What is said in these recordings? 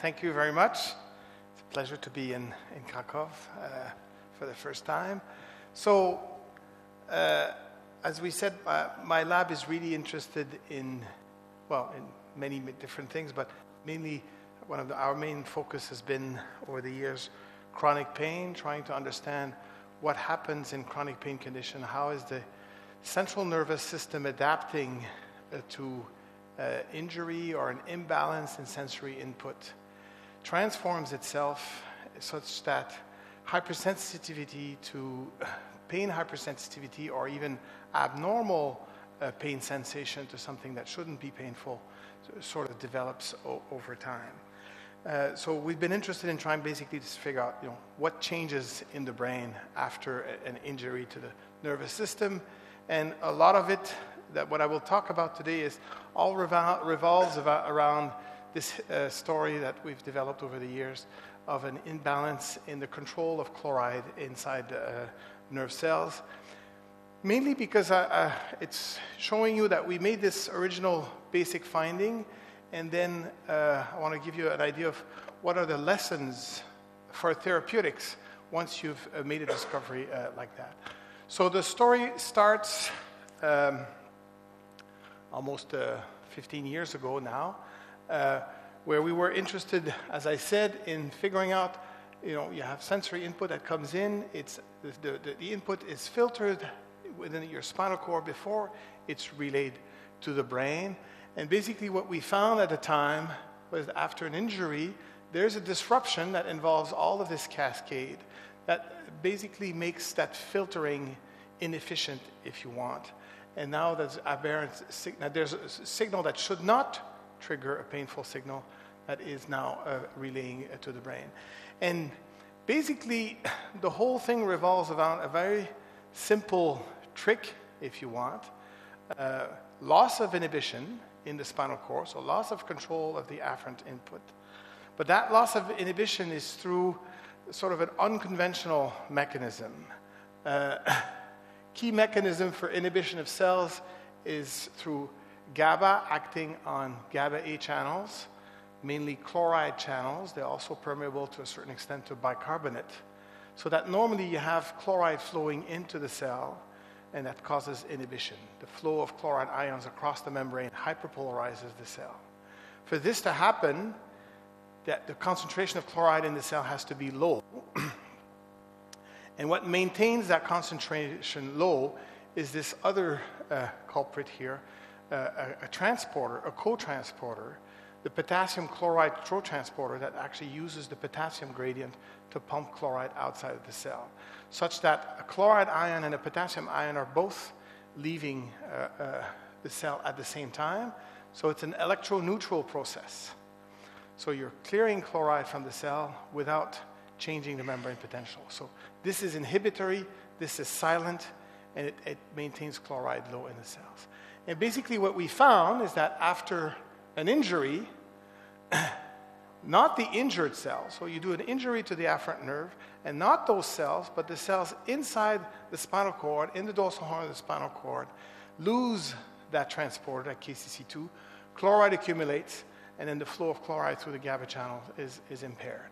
Thank you very much. It's a pleasure to be in Krakow for the first time. So, as we said, my lab is really interested in many different things, but mainly our main focus has been, over the years, chronic pain, trying to understand what happens in chronic pain condition, how is the central nervous system adapting to injury or an imbalance in sensory input, transforms itself such that hypersensitivity to pain hypersensitivity or even abnormal pain sensation to something that shouldn't be painful sort of develops over time. So we've been interested in trying basically to figure out what changes in the brain after an injury to the nervous system. And a lot of it, that what I will talk about today, is all revolves around this story that we've developed over the years of an imbalance in the control of chloride inside nerve cells. Mainly because it's showing you that we made this original basic finding, and then I want to give you an idea of what are the lessons for therapeutics once you've made a discovery like that. So the story starts almost 15 years ago now, where we were interested, as I said, in figuring out, you have sensory input that comes in. It's the input is filtered within your spinal cord before it's relayed to the brain. And basically what we found at the time was after an injury, there's a disruption that involves all of this cascade that basically makes that filtering inefficient, if you want. And now there's aberrant there's a signal that should not trigger a painful signal that is now relaying to the brain. And basically, the whole thing revolves around a very simple trick, if you want. Loss of inhibition in the spinal cord, so loss of control of the afferent input. But that loss of inhibition is through sort of an unconventional mechanism. Key mechanism for inhibition of cells is through GABA acting on GABA-A channels, mainly chloride channels. They're also permeable to a certain extent to bicarbonate. So that normally you have chloride flowing into the cell, and that causes inhibition. The flow of chloride ions across the membrane hyperpolarizes the cell. For this to happen, the concentration of chloride in the cell has to be low. And what maintains that concentration low is this other culprit here, a transporter, a co-transporter, the potassium chloride transporter that actually uses the potassium gradient to pump chloride outside of the cell, such that a chloride ion and a potassium ion are both leaving the cell at the same time. So it's an electroneutral process. So you're clearing chloride from the cell without changing the membrane potential. So this is inhibitory, this is silent, and it maintains chloride low in the cells. And basically what we found is that after an injury, not the injured cells, so you do an injury to the afferent nerve, and not those cells, but the cells inside the spinal cord, in the dorsal horn of the spinal cord, lose that transporter, that KCC2, chloride accumulates, and then the flow of chloride through the GABA channel is impaired.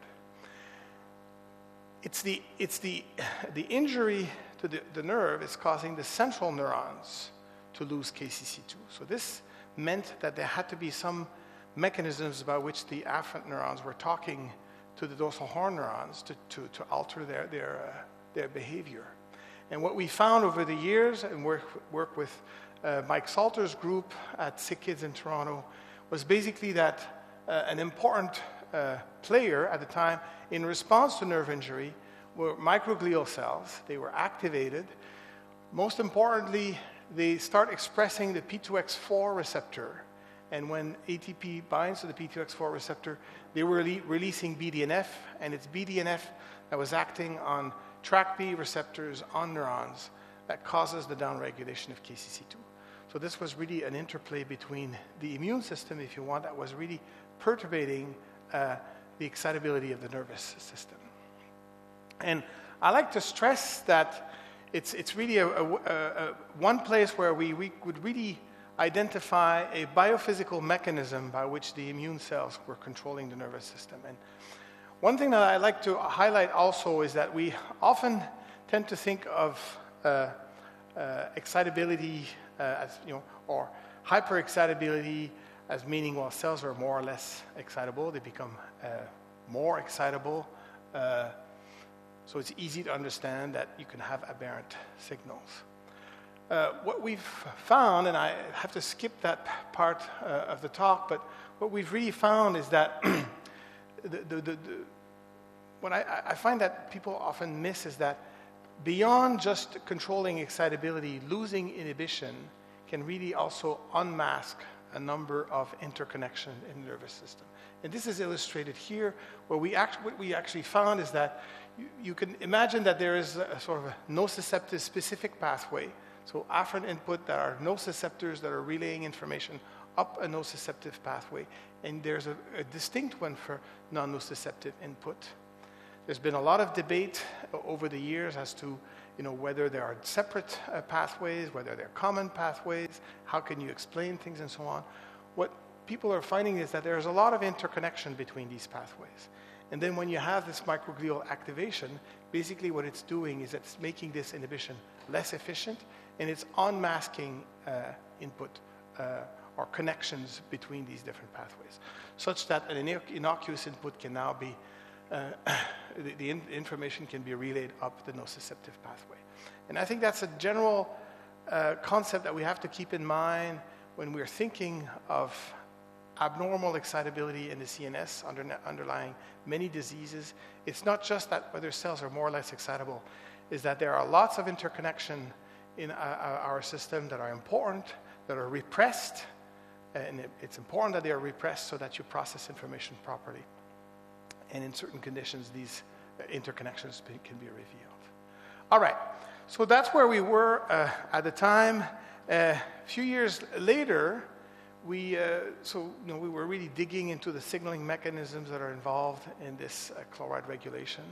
It's the injury to the nerve is causing the central neurons to lose KCC2. So this meant that there had to be some mechanisms by which the afferent neurons were talking to the dorsal horn neurons to alter their behavior. And what we found over the years, and work with Mike Salter's group at Sick Kids in Toronto, was basically that an important player at the time in response to nerve injury were microglial cells. They were activated. Most importantly, they start expressing the P2X4 receptor. And when ATP binds to the P2X4 receptor, they were releasing BDNF, and it's BDNF that was acting on TrkB receptors on neurons that causes the downregulation of KCC2. So this was really an interplay between the immune system, if you want, that was really perturbating the excitability of the nervous system. And I like to stress that it's really one place where we could really identify a biophysical mechanism by which the immune cells were controlling the nervous system. And one thing that I like to highlight also is that we often tend to think of excitability as, or hyperexcitability as meaning, well, cells are more or less excitable. They become more excitable. So it's easy to understand that you can have aberrant signals. What we've found, and I have to skip that part of the talk, but what we've really found is that what I find that people often miss is that beyond just controlling excitability, losing inhibition can really also unmask a number of interconnections in the nervous system. And this is illustrated here, where what we actually found is that you can imagine that there is a sort of a nociceptive specific pathway. So afferent input, that are nociceptors that are relaying information up a nociceptive pathway, and there's a distinct one for non-nociceptive input. There's been a lot of debate over the years as to whether there are separate pathways, whether they're common pathways, how can you explain things and so on. What people are finding is that there's a lot of interconnection between these pathways. And then when you have this microglial activation, basically what it's doing is it's making this inhibition less efficient, and it's unmasking input or connections between these different pathways, such that an innocuous input can now be, the information can be relayed up the nociceptive pathway. And I think that's a general concept that we have to keep in mind when we're thinking of abnormal excitability in the CNS underlying many diseases. It's not just that whether cells are more or less excitable, is that there are lots of interconnection in our system that are important, that are repressed, and it's important that they are repressed so that you process information properly. And in certain conditions, these interconnections can be revealed. All right, so that's where we were at the time. A few years later, we were really digging into the signaling mechanisms that are involved in this chloride regulation.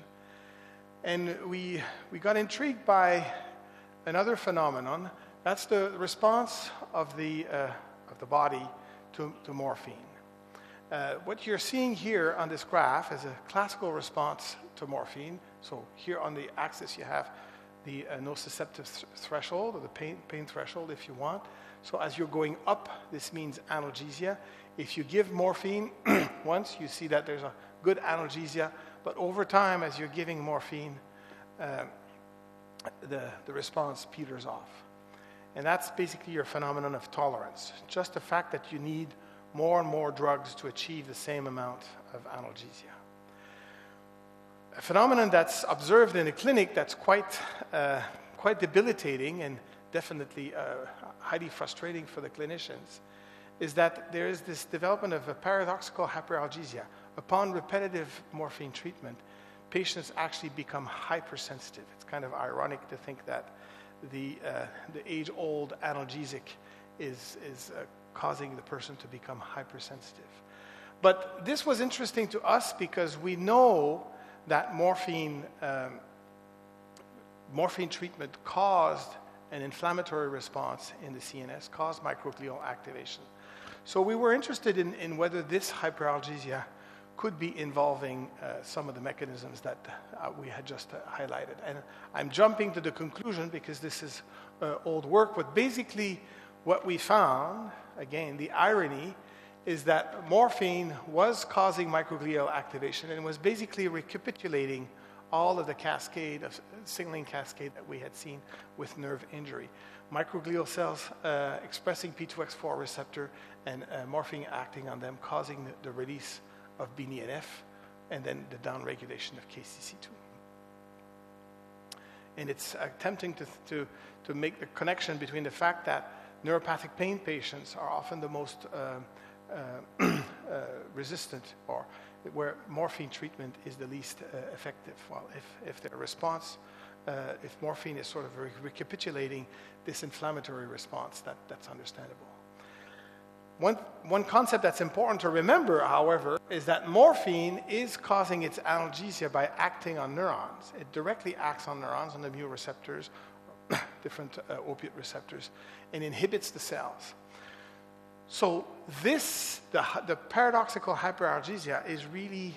And we got intrigued by another phenomenon. That's the response of the body to morphine. What you're seeing here on this graph is a classical response to morphine. So here on the axis you have the nociceptive threshold, or the pain threshold if you want. So as you're going up, this means analgesia. If you give morphine once, you see that there's a good analgesia, but over time, as you're giving morphine, the response peters off. And that's basically your phenomenon of tolerance. Just the fact that you need more and more drugs to achieve the same amount of analgesia. A phenomenon that's observed in the clinic that's quite debilitating and definitely highly frustrating for the clinicians is that there is this development of a paradoxical hyperalgesia. Upon repetitive morphine treatment, patients actually become hypersensitive. It's kind of ironic to think that the age-old analgesic is causing the person to become hypersensitive. But this was interesting to us because we know that morphine treatment caused an inflammatory response in the CNS, caused microglial activation. So we were interested in whether this hyperalgesia could be involving some of the mechanisms that we had just highlighted. And I'm jumping to the conclusion because this is old work, but basically what we found, again, the irony, is that morphine was causing microglial activation and was basically recapitulating all of the signaling cascade that we had seen with nerve injury. Microglial cells expressing P2X4 receptor and morphine acting on them, causing the release of BDNF and then the downregulation of KCC2. And it's attempting to make the connection between the fact that neuropathic pain patients are often the most resistant, or where morphine treatment is the least effective. Well, if their response, if morphine is sort of recapitulating this inflammatory response, that's understandable. One concept that's important to remember, however, is that morphine is causing its analgesia by acting on neurons. It directly acts on neurons, on the mu receptors, different opiate receptors, and inhibits the cells. So the paradoxical hyperalgesia is really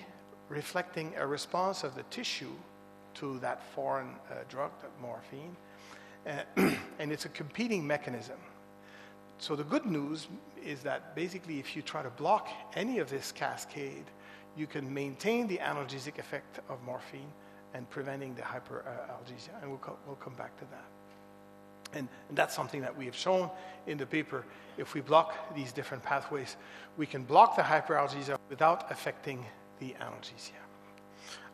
reflecting a response of the tissue to that foreign drug, that morphine, and it's a competing mechanism. So the good news is that basically if you try to block any of this cascade, you can maintain the analgesic effect of morphine and preventing the hyperalgesia, and we'll come back to that. And that's something that we have shown in the paper. If we block these different pathways, we can block the hyperalgesia without affecting the analgesia.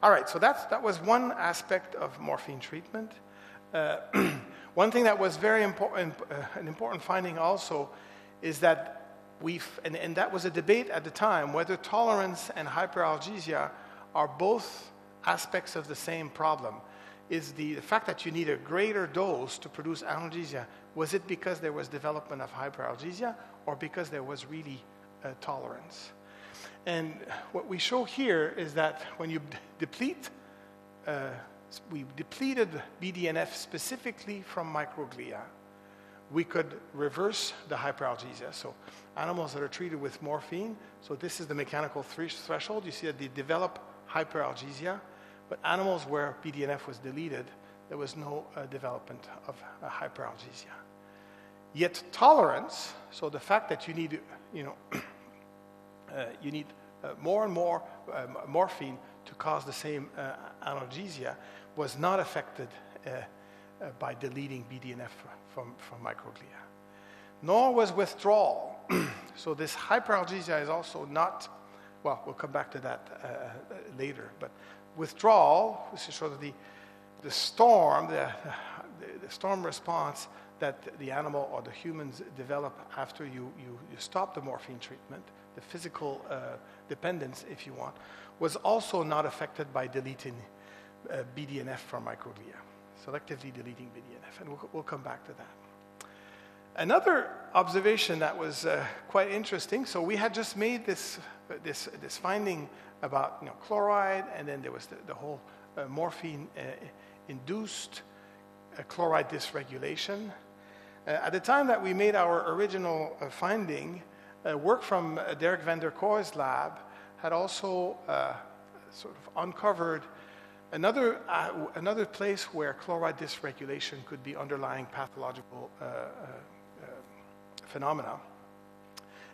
All right, so that was one aspect of morphine treatment. One thing that was very important, an important finding also, is that and that was a debate at the time, whether tolerance and hyperalgesia are both aspects of the same problem. Is the fact that you need a greater dose to produce analgesia, was it because there was development of hyperalgesia or because there was really tolerance? And what we show here is that when you deplete, we depleted BDNF specifically from microglia, we could reverse the hyperalgesia. So animals that are treated with morphine, so this is the mechanical threshold, you see that they develop hyperalgesia. But animals where BDNF was deleted, there was no development of hyperalgesia. Yet tolerance, so the fact that you need, more and more morphine to cause the same analgesia, was not affected by deleting BDNF from microglia. Nor was withdrawal. So this hyperalgesia is also not, well, we'll come back to that later, but withdrawal, this is sort of the storm, the storm response that the animal or the humans develop after you stop the morphine treatment, the physical dependence, if you want, was also not affected by deleting BDNF from microglia, selectively deleting BDNF, and we'll come back to that. Another observation that was quite interesting, so we had just made this finding about chloride, and then there was the whole morphine-induced chloride dysregulation. At the time that we made our original finding, work from Derek van der Koy's lab had also sort of uncovered another place where chloride dysregulation could be underlying pathological phenomena,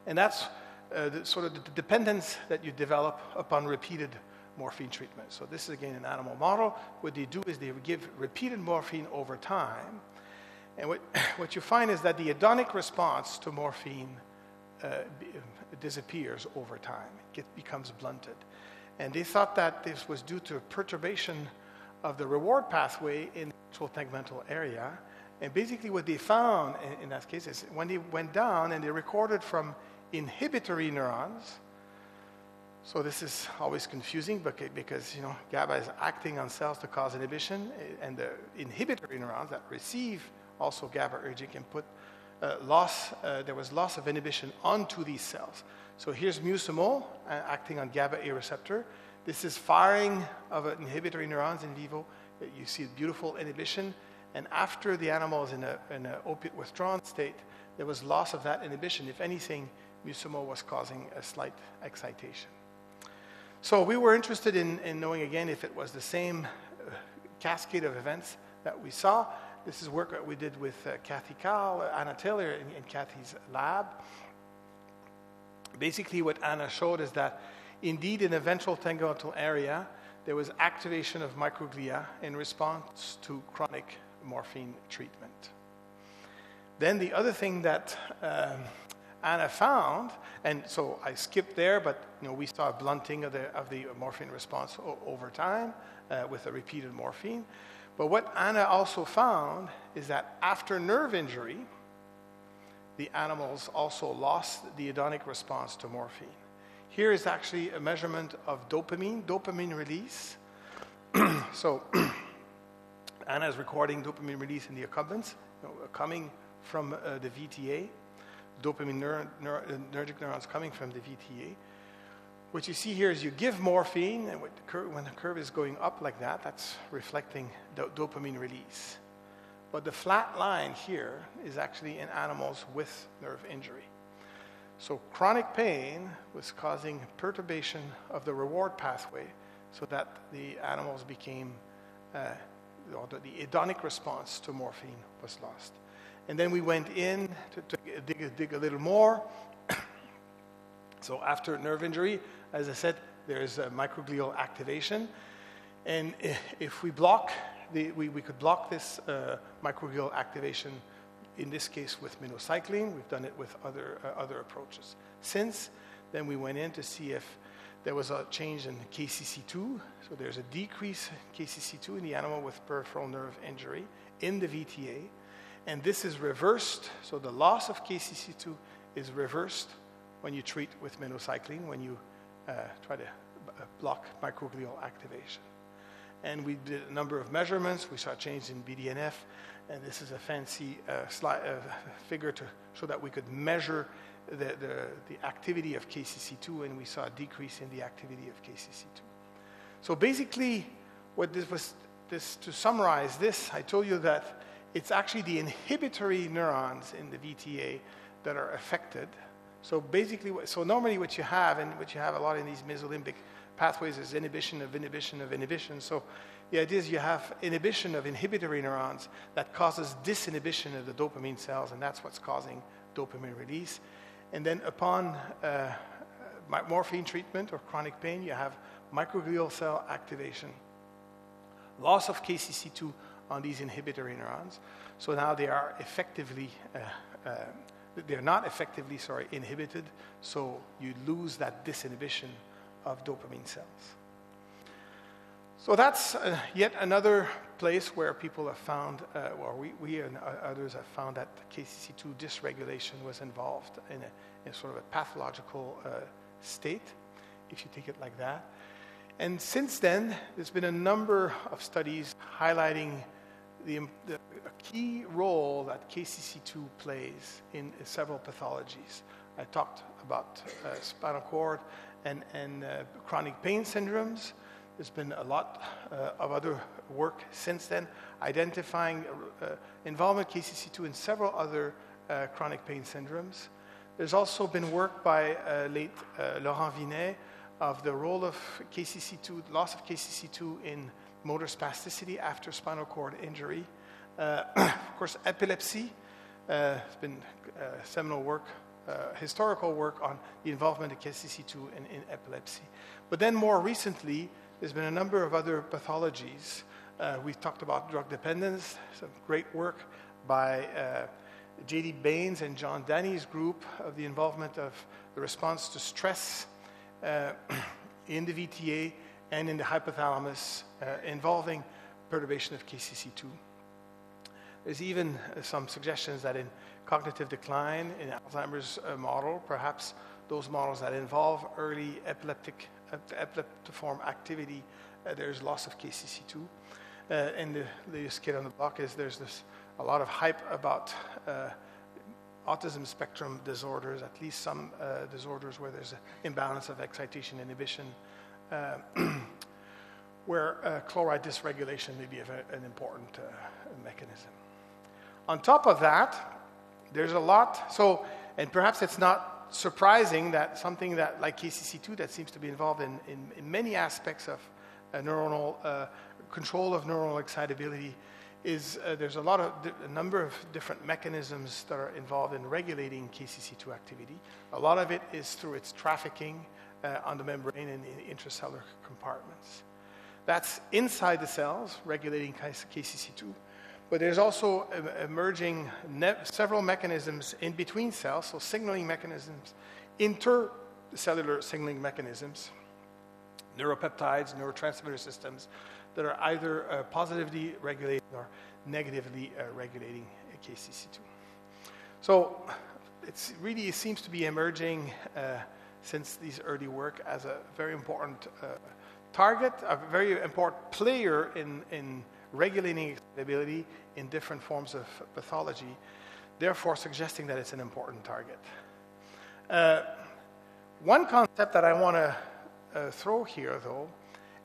and that's the dependence that you develop upon repeated morphine treatment. So this is again an animal model. What they do is they give repeated morphine over time, and what you find is that the hedonic response to morphine disappears over time. It becomes blunted. And they thought that this was due to a perturbation of the reward pathway in the ventral tegmental area. And basically what they found in that case is when they went down and they recorded from inhibitory neurons, so this is always confusing because GABA is acting on cells to cause inhibition, and the inhibitory neurons that receive also GABAergic input, there was loss of inhibition onto these cells. So here's mucimol acting on GABA-A receptor. This is firing of inhibitory neurons in vivo. You see beautiful inhibition. And after the animal is in an opiate withdrawn state, there was loss of that inhibition. If anything, mucimol was causing a slight excitation. So we were interested in knowing again if it was the same cascade of events that we saw. This is work that we did with Kathy Kahl, Anna Taylor in Kathy's lab. Basically what Anna showed is that indeed in the ventral tegmental area, there was activation of microglia in response to chronic morphine treatment. Then the other thing that Anna found, and so I skipped there, but we saw a blunting of the morphine response over time with a repeated morphine. But what Anna also found is that after nerve injury, the animals also lost the hedonic response to morphine. Here is actually a measurement of dopamine release. So Anna is recording dopamine release in the accumbens, coming from the VTA, dopaminergic neurons coming from the VTA. What you see here is you give morphine, and when the curve is going up like that, that's reflecting dopamine release. But the flat line here is actually in animals with nerve injury. So chronic pain was causing perturbation of the reward pathway so that the animals became, or the hedonic response to morphine was lost. And then we went in to dig a little more. So after nerve injury, as I said, there is a microglial activation. And if we block, we could block this microglial activation, in this case with minocycline. We've done it with other approaches. Since then, we went in to see if there was a change in KCC2. So there's a decrease in KCC2 in the animal with peripheral nerve injury in the VTA. And this is reversed. So the loss of KCC2 is reversed when you treat with minocycline, when you try to block microglial activation. And we did a number of measurements. We saw change in BDNF, and this is a fancy figure to show that we could measure the activity of KCC2, and we saw a decrease in the activity of KCC2. So basically, what this was, to summarize this, I told you that it's actually the inhibitory neurons in the VTA that are affected. So basically, so normally what you have, and what you have a lot in these mesolimbic pathways, is inhibition of inhibition of inhibition. So the idea is you have inhibition of inhibitory neurons that causes disinhibition of the dopamine cells, and that's what's causing dopamine release. And then upon morphine treatment or chronic pain, you have microglial cell activation, loss of KCC2 on these inhibitory neurons. So now they are effectively they're not effectively, inhibited, so you lose that disinhibition of dopamine cells. So that's yet another place where people have found, or we and others have found that KCC2 dysregulation was involved in sort of a pathological state, if you take it like that. And since then, there's been a number of studies highlighting a key role that KCC2 plays in several pathologies. I talked about spinal cord and chronic pain syndromes. There's been a lot of other work since then identifying involvement of KCC2 in several other chronic pain syndromes. There's also been work by late Laurent Vinet of the role of KCC2, loss of KCC2 in motor spasticity after spinal cord injury. Of course, epilepsy has been seminal work, historical work on the involvement of KCC2 in epilepsy. But then more recently, there's been a number of other pathologies. We've talked about drug dependence, some great work by J.D. Baines and John Danny's group of the involvement of the response to stress in the VTA and in the hypothalamus involving perturbation of KCC2. There's even some suggestions that in cognitive decline, in Alzheimer's model, perhaps those models that involve early epileptiform activity, there's loss of KCC2. And the latest kid on the block is there's a lot of hype about autism spectrum disorders, at least some disorders where there's an imbalance of excitation inhibition, where chloride dysregulation may be an important mechanism. On top of that, there's a lot, and perhaps it's not surprising that something that like KCC2 that seems to be involved in many aspects of neuronal control of neuronal excitability is there's a number of different mechanisms that are involved in regulating KCC2 activity. A lot of it is through its trafficking on the membrane and in intracellular compartments. That's inside the cells, regulating KCC2. But there's also emerging several mechanisms in between cells, so signaling mechanisms, intercellular signaling mechanisms, neuropeptides, neurotransmitter systems that are either positively regulating or negatively regulating KCC2. So it seems to be emerging since these early work as a very important target, a very important player in regulating excitability in different forms of pathology, therefore suggesting that it's an important target. One concept that I want to throw here, though,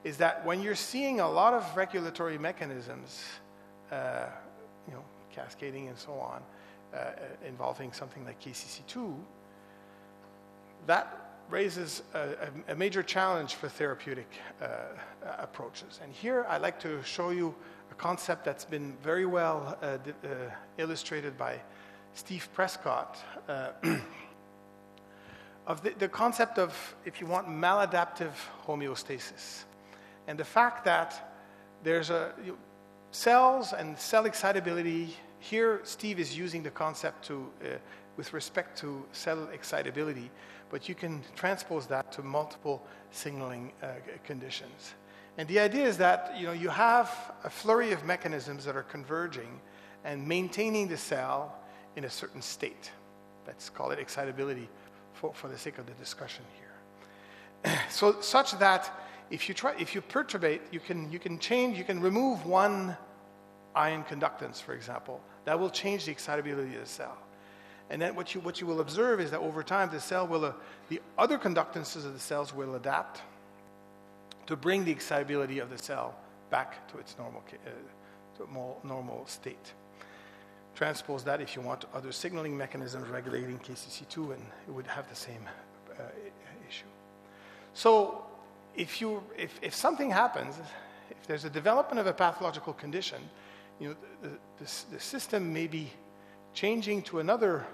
is that when you're seeing a lot of regulatory mechanisms, cascading and so on, involving something like KCC2, that raises a major challenge for therapeutic approaches. And here I'd like to show you a concept that's been very well illustrated by Steve Prescott, of the concept of, if you want, maladaptive homeostasis. And the fact that there's cells and cell excitability. Here, Steve is using the concept with respect to cell excitability, but you can transpose that to multiple signaling conditions. And the idea is that you have a flurry of mechanisms that are converging and maintaining the cell in a certain state. Let's call it excitability for the sake of the discussion here. So such that if you perturbate, you can remove one ion conductance, for example. That will change the excitability of the cell. And then what you will observe is that over time the other conductances of the cells will adapt to bring the excitability of the cell back to its normal state. Transpose that, if you want, to other signaling mechanisms regulating KCC2, and it would have the same issue. So if something happens, if there's a development of a pathological condition, the system may be changing to another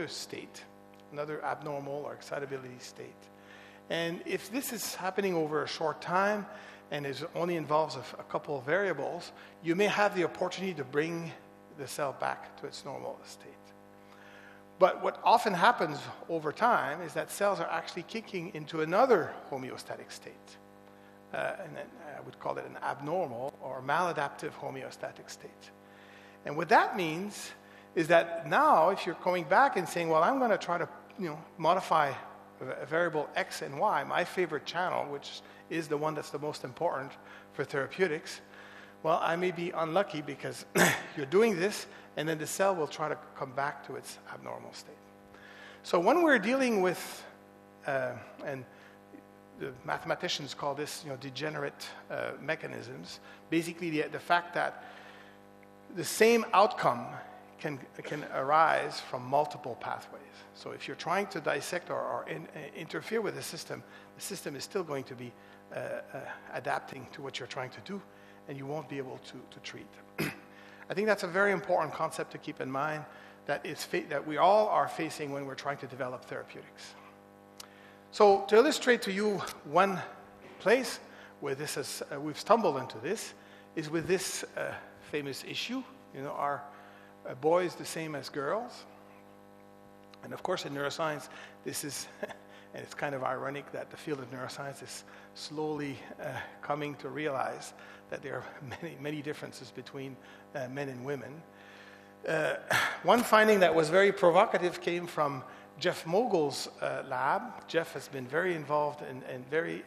state, another abnormal or excitability state. And if this is happening over a short time and it only involves a couple of variables, you may have the opportunity to bring the cell back to its normal state. But what often happens over time is that cells are actually kicking into another homeostatic state. And then I would call it an abnormal or maladaptive homeostatic state. And what that means is that now, if you're going back and saying, well, I'm going to try to modify a variable X and Y, my favorite channel, which is the one that's the most important for therapeutics, well, I may be unlucky because you're doing this, and then the cell will try to come back to its abnormal state. So when we're dealing with, and the mathematicians call this degenerate mechanisms, basically the fact that the same outcome can arise from multiple pathways. So if you're trying to dissect or interfere with the system is still going to be adapting to what you're trying to do, and you won't be able to treat. I think that's a very important concept to keep in mind that we all are facing when we're trying to develop therapeutics. So to illustrate to you one place where we've stumbled into this is with this famous issue. Are boys the same as girls? And of course in neuroscience, this is, and it's kind of ironic that the field of neuroscience is slowly coming to realize that there are many differences between men and women. One finding that was very provocative came from Jeff Mogul's lab. Jeff has been very involved and very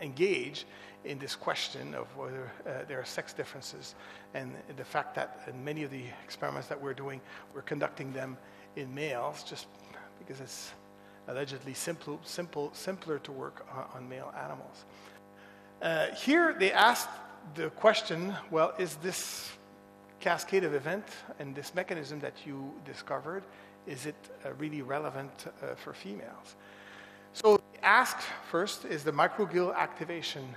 engaged in this question of whether there are sex differences, and the fact that in many of the experiments that we're doing, we're conducting them in males just because it's allegedly simpler to work on male animals. Here they asked the question, well, is this cascade of event and this mechanism that you discovered, is it really relevant for females? So they asked first, is the microglial activation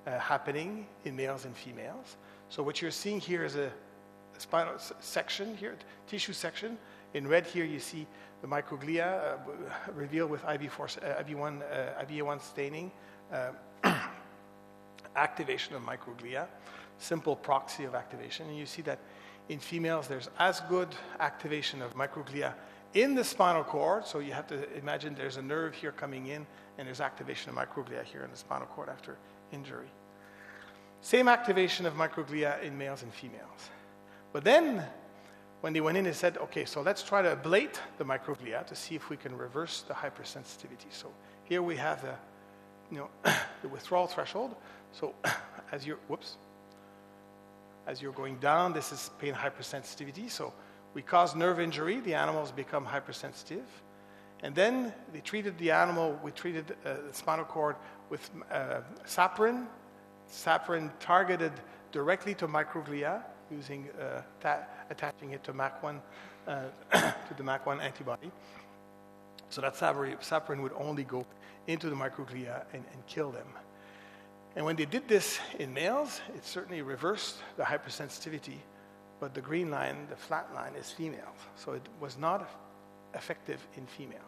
happening in males and females? So what you're seeing here is a spinal section here, tissue section. In red here you see the microglia revealed with IB1 staining, activation of microglia, simple proxy of activation. And you see that in females there's as good activation of microglia in the spinal cord. So you have to imagine there's a nerve here coming in, and there's activation of microglia here in the spinal cord after injury. Same activation of microglia in males and females. But then when they went in and said, okay, so let's try to ablate the microglia to see if we can reverse the hypersensitivity. So here we have the withdrawal threshold. So as you're going down, this is pain hypersensitivity. So we cause nerve injury, the animals become hypersensitive. And then they treated the animal, we treated the spinal cord with saccharin targeted directly to microglia using attaching it to MAC1, to the MAC1 antibody. So that saproprin would only go into the microglia and kill them. And when they did this in males, it certainly reversed the hypersensitivity, but the green line, the flat line, is females. So it was not effective in females.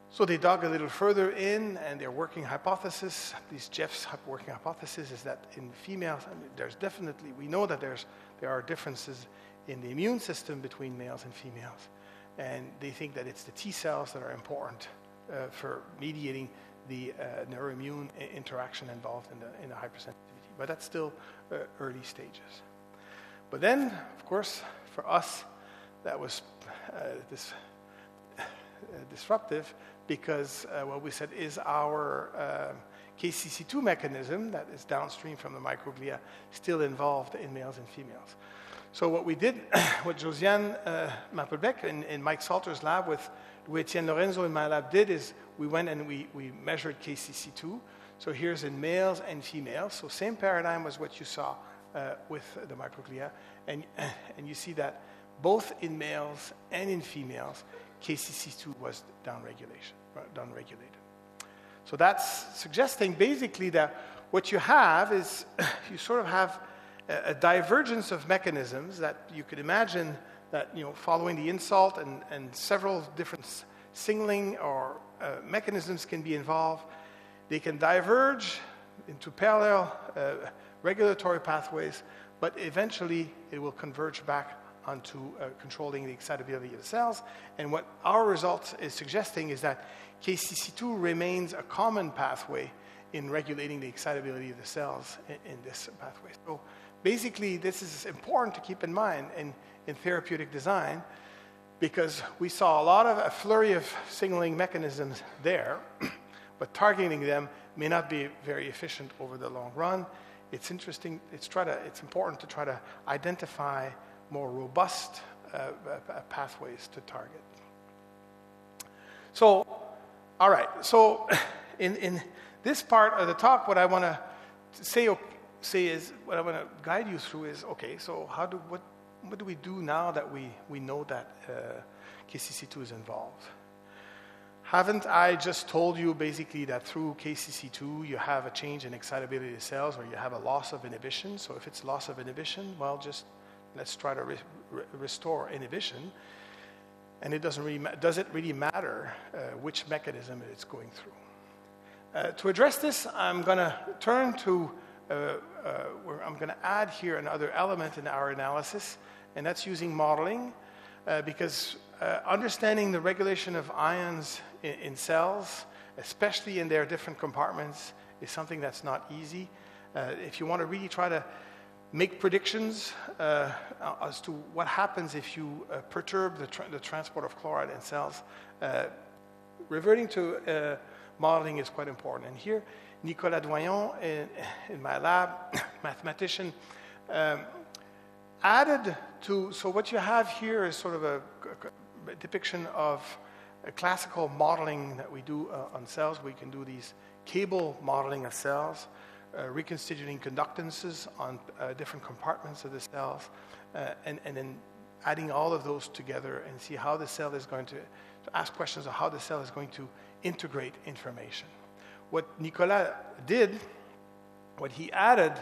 So they dug a little further in, and their working hypothesis, Jeff's working hypothesis, is that in females, there's definitely, we know that there are differences in the immune system between males and females. And they think that it's the T cells that are important for mediating the neuroimmune interaction involved in the hypersensitivity. But that's still early stages. But then, of course, for us, that was disruptive, because what we said is our KCC2 mechanism that is downstream from the microglia still involved in males and females. So what we did, what Josiane Mappelbeck in Mike Salter's lab with Etienne Lorenzo in my lab did, is we went and we measured KCC2. So here's in males and females. So same paradigm as what you saw with the microglia. And you see both in males and in females, KCC2 was downregulated. So that's suggesting basically that what you have is you sort of have a divergence of mechanisms that you could imagine that, following the insult and several different signaling or mechanisms can be involved. They can diverge into parallel regulatory pathways, but eventually it will converge back onto controlling the excitability of the cells. And what our result is suggesting is that KCC2 remains a common pathway in regulating the excitability of the cells in this pathway. So basically, this is important to keep in mind in therapeutic design, because we saw a flurry of signaling mechanisms there, but targeting them may not be very efficient over the long run. It's interesting. It's important to try to identify more robust pathways to target. So, all right. So, in this part of the talk, what I want to say is, what I want to guide you through is, okay, so what do we do now that we know that KCC2 is involved? Haven't I just told you basically that through KCC2 you have a change in excitability of the cells, or you have a loss of inhibition? So if it's loss of inhibition, well, just let's try to restore inhibition. And does it really matter which mechanism it's going through? To address this, I'm going to turn to I'm going to add here another element in our analysis, and that's using modeling, because understanding the regulation of ions in cells, especially in their different compartments, is something that's not easy. If you want to really try to make predictions as to what happens if you perturb the transport of chloride in cells, reverting to modeling is quite important. And here, Nicolas Doyon in my lab, mathematician, added to, so what you have here is sort of a depiction of a classical modeling that we do on cells. We can do these cable modeling of cells, reconstituting conductances on different compartments of the cells, and then adding all of those together and see how the cell is going to ask questions of how the cell is going to integrate information. What Nicolas did, what he added,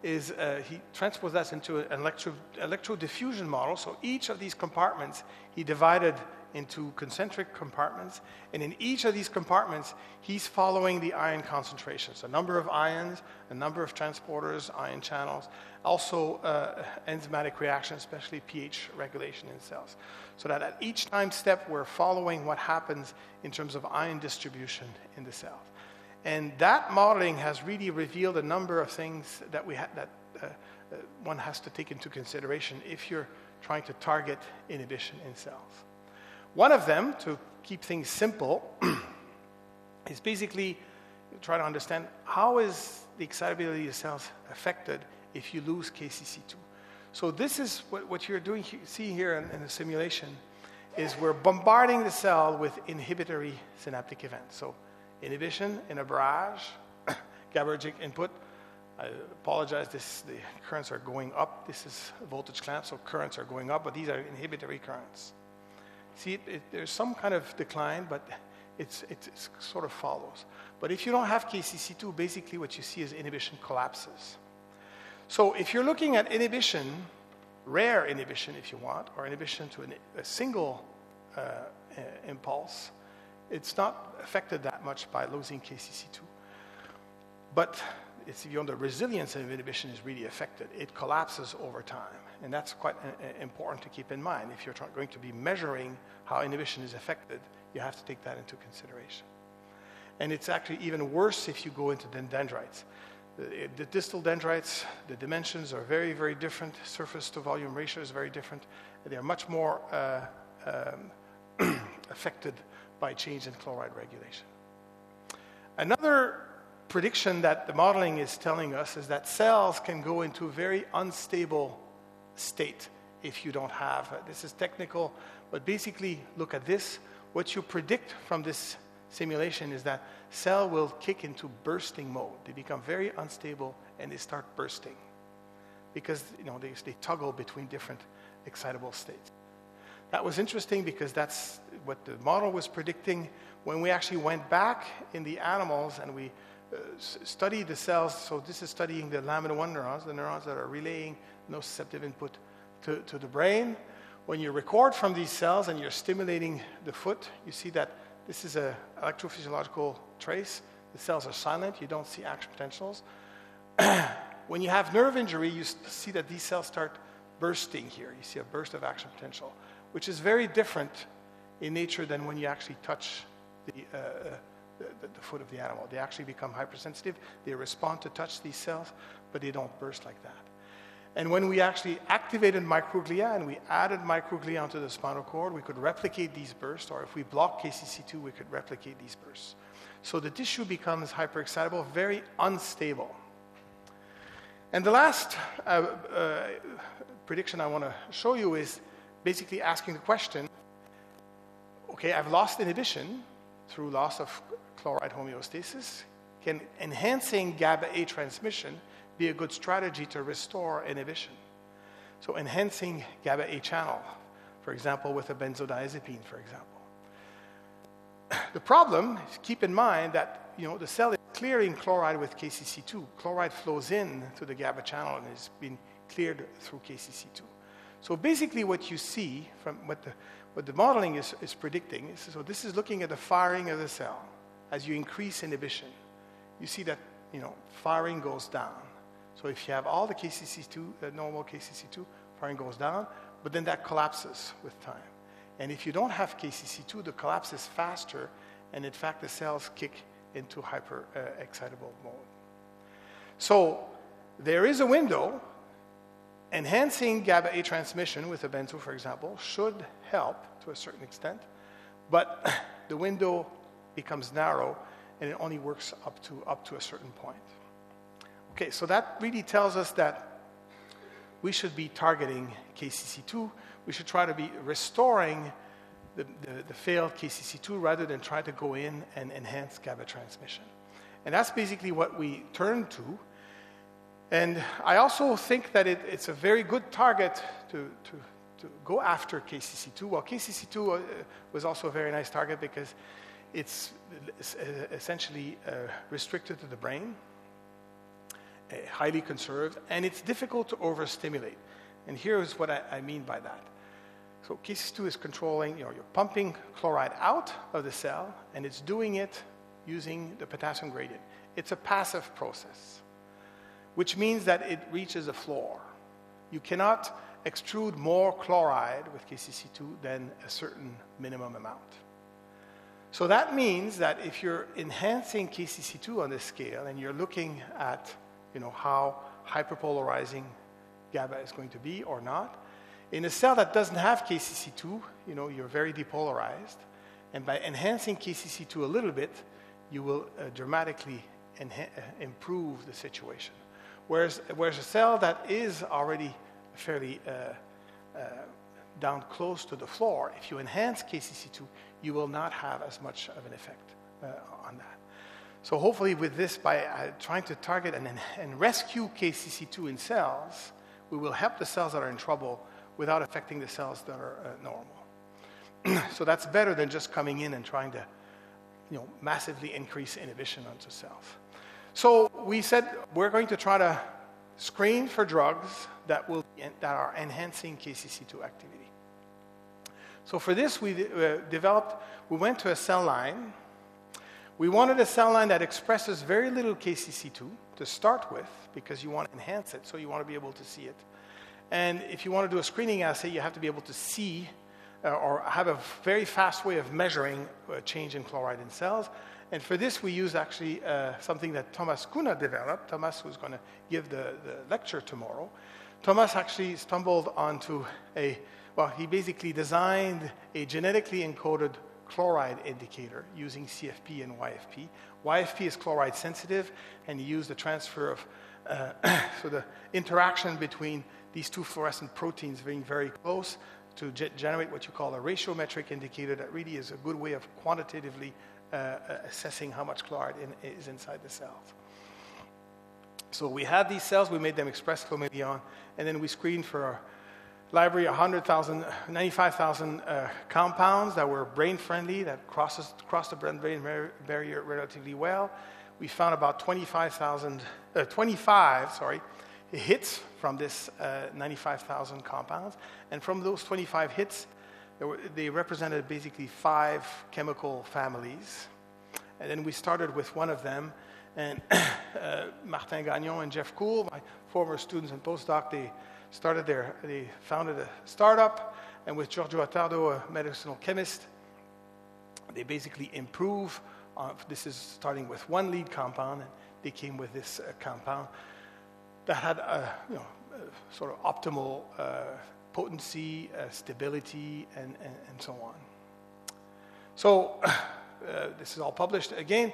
is he transposed that into an electrodiffusion model. So each of these compartments he divided into concentric compartments, and in each of these compartments he's following the ion concentrations, a number of ions, a number of transporters, ion channels, also enzymatic reactions, especially pH regulation in cells, so that at each time step we're following what happens in terms of ion distribution in the cells. And that modeling has really revealed a number of things that one has to take into consideration if you're trying to target inhibition in cells. One of them, to keep things simple, is basically try to understand how is the excitability of cells affected if you lose KCC2. So this is what you're doing. See here in the simulation is we're bombarding the cell with inhibitory synaptic events. So inhibition in a barrage, GABAergic input. I apologize, the currents are going up. This is a voltage clamp, so currents are going up, but these are inhibitory currents. See, there's some kind of decline, but it sort of follows. But if you don't have KCC2, basically what you see is inhibition collapses. So if you're looking at inhibition, rare inhibition if you want, or inhibition to a single impulse, it's not affected that much by losing KCC2. But it's, the resilience of inhibition is really affected. It collapses over time. And that's quite important to keep in mind. If you're going to be measuring how inhibition is affected, you have to take that into consideration. And it's actually even worse if you go into the dendrites. The distal dendrites, the dimensions are very, very different. Surface to volume ratio is very different. They're much more affected by change in chloride regulation. Another prediction that the modeling is telling us is that cells can go into a very unstable state if you don't have, this is technical, but basically look at this. What you predict from this simulation is that cell will kick into bursting mode. They become very unstable and they start bursting because they toggle between different excitable states. That was interesting because that's what the model was predicting. When we actually went back in the animals and we studied the cells, so this is studying the lamina 1 neurons, the neurons that are relaying nociceptive input to the brain. When you record from these cells and you're stimulating the foot, you see that this is an electrophysiological trace. The cells are silent. You don't see action potentials. When you have nerve injury, you see that these cells start bursting here. You see a burst of action potential, which is very different in nature than when you actually touch the foot of the animal. They actually become hypersensitive. They respond to touch these cells, but they don't burst like that. And when we actually activated microglia and we added microglia onto the spinal cord, we could replicate these bursts, or if we block KCC2, we could replicate these bursts. So the tissue becomes hyperexcitable, very unstable. And the last prediction I want to show you is basically asking the question, okay, I've lost inhibition through loss of chloride homeostasis. Can enhancing GABA-A transmission be a good strategy to restore inhibition? So enhancing GABA-A channel, for example, with a benzodiazepine, for example. The problem is, keep in mind that the cell is clearing chloride with KCC2. Chloride flows in to the GABA channel and is being cleared through KCC2. So basically what you see from what the modeling is predicting is, so this is looking at the firing of the cell. As you increase inhibition, you see that firing goes down. So if you have all the KCC2, the normal KCC2, firing goes down, but then that collapses with time. And if you don't have KCC2, the collapse is faster, and in fact the cells kick into hyper-excitable mode. So there is a window. Enhancing GABA-A transmission with a benzo, for example, should help to a certain extent, but the window becomes narrow, and it only works up to a certain point. Okay, so that really tells us that we should be targeting KCC2. We should try to be restoring the failed KCC2 rather than try to go in and enhance GABA transmission. And that's basically what we turn to. And I also think that it's a very good target to go after KCC2. Well, KCC2 was also a very nice target because it's essentially restricted to the brain, highly conserved, and it's difficult to overstimulate. And here's what I mean by that. So KCC2 is controlling, you're pumping chloride out of the cell, and it's doing it using the potassium gradient. It's a passive process, which means that it reaches a floor. You cannot extrude more chloride with KCC2 than a certain minimum amount. So that means that if you're enhancing KCC2 on this scale and you're looking at how hyperpolarizing GABA is going to be or not, in a cell that doesn't have KCC2, you're very depolarized, and by enhancing KCC2 a little bit, you will dramatically improve the situation. Whereas a cell that is already fairly down close to the floor, if you enhance KCC2, you will not have as much of an effect on that. So hopefully with this, by trying to target and rescue KCC2 in cells, we will help the cells that are in trouble without affecting the cells that are normal. So that's better than just coming in and trying to, massively increase inhibition onto cells. So we said we're going to try to screen for drugs that are enhancing KCC2 activity. So for this, we went to a cell line. We wanted a cell line that expresses very little KCC2 to start with, because you want to enhance it, so you want to be able to see it. And if you want to do a screening assay, you have to be able to see or have a very fast way of measuring a change in chloride in cells. And for this, we use actually something that Thomas Kuhne developed. Thomas, who's going to give the lecture tomorrow. Thomas actually stumbled onto he basically designed a genetically encoded chloride indicator using CFP and YFP. YFP is chloride sensitive, and he used the transfer of, so the interaction between these two fluorescent proteins being very close to generate what you call a ratiometric indicator that really is a good way of quantitatively assessing how much chloride is inside the cells. So we had these cells, we made them express chlomelion, and then we screened for a library of 95,000 compounds that were brain-friendly, that crossed the blood-brain barrier relatively well. We found about 25 hits from this 95,000 compounds. And from those 25 hits, they represented basically 5 chemical families. And then we started with one of them. And Martin Gagnon and Jeff Kuhl, my former students and postdoc, they founded a startup. And with Giorgio Attardo, a medicinal chemist, they basically improve. This is starting with one lead compound, and they came with this compound that had sort of optimal potency, stability, and so on. So this is all published. Again,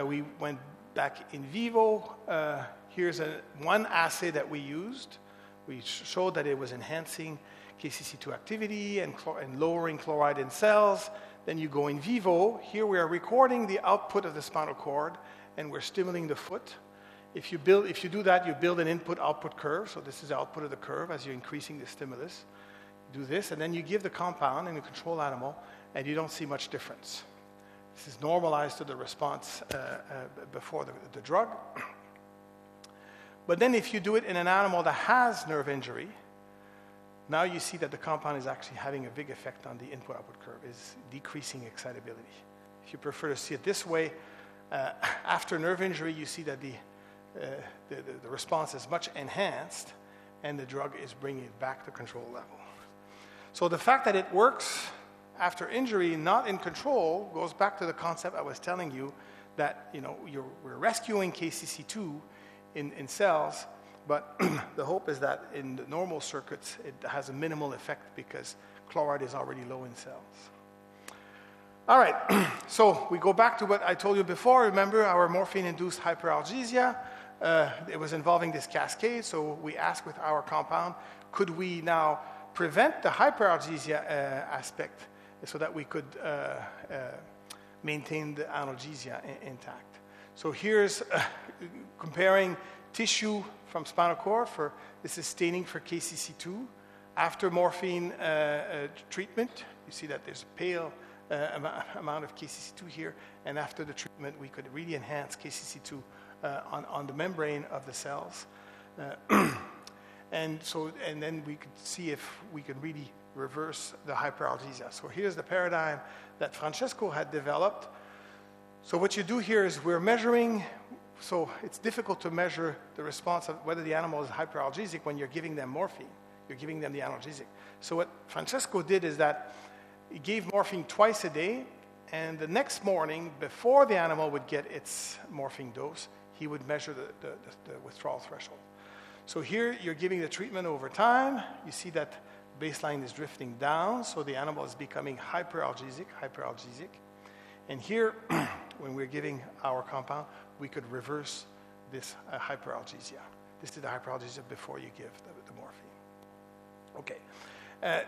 we went back in vivo. Here's one assay that we used. We showed that it was enhancing KCC2 activity and lowering chloride in cells. Then you go in vivo. Here we are recording the output of the spinal cord, and we're stimulating the foot. If you do that, you build an input-output curve. So this is the output of the curve as you're increasing the stimulus. You do this, and then you give the compound in a control animal, and you don't see much difference. This is normalized to the response before the drug. But then if you do it in an animal that has nerve injury, now you see that the compound is actually having a big effect on the input-output curve, is decreasing excitability. If you prefer to see it this way, after nerve injury, you see that the response is much enhanced, and the drug is bringing it back to control level. So the fact that it works after injury, not in control, goes back to the concept I was telling you that we're rescuing KCC2 in cells, but the hope is that in the normal circuits it has a minimal effect because chloride is already low in cells. All right, so we go back to what I told you before. Remember our morphine-induced hyperalgesia? It was involving this cascade, so we asked with our compound, could we now prevent the hyperalgesia aspect so that we could maintain the analgesia intact? So here's comparing tissue from spinal cord. This is staining for KCC2. After morphine treatment, you see that there's a pale amount of KCC2 here, and after the treatment, we could really enhance KCC2 on the membrane of the cells. And then we could see if we could really reverse the hyperalgesia. So here's the paradigm that Francesco had developed. So what you do here is we're measuring, so it's difficult to measure the response of whether the animal is hyperalgesic when you're giving them morphine. You're giving them the analgesic. So what Francesco did is that he gave morphine twice a day, and the next morning, before the animal would get its morphine dose, he would measure the withdrawal threshold. So here you're giving the treatment over time. You see that baseline is drifting down, so the animal is becoming hyperalgesic. And here, when we're giving our compound, we could reverse this hyperalgesia. This is the hyperalgesia before you give the morphine. Okay.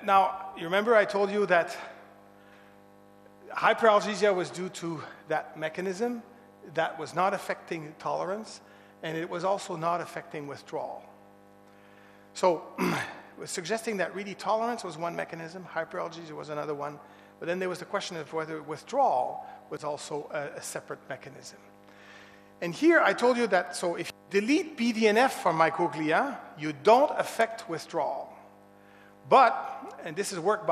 Now, you remember I told you that hyperalgesia was due to that mechanism that was not affecting tolerance, and it was also not affecting withdrawal. So it was suggesting that really tolerance was one mechanism, hyperalgesia was another one, But then there was the question of whether withdrawal was also a separate mechanism. And here I told you that, so if you delete BDNF from microglia, you don't affect withdrawal. But, and this is work